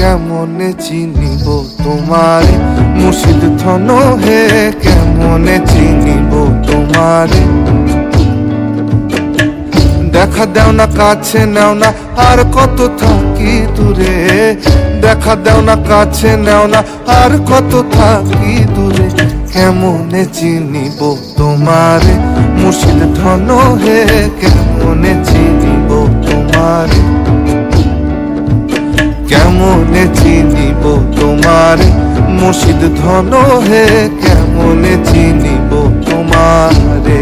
কেমনে চিনিব তোমারে মুর্শিদ ধন হে, কেমনে চিনিব তোমারে। দেখা দেও না কাছে নেও না আর কত থাকি দূরে, দেখা দেও না কাছে নেও না আর কত থাকি দূরে। কেমনে চিনিব তোমারে মুর্শিদ ধন হে, কেমনে চিনিব তোমারে, কেমনে চিনিব তোমারে মুর্শিদ ধন হে, কেমনে চিনিব তোমারে।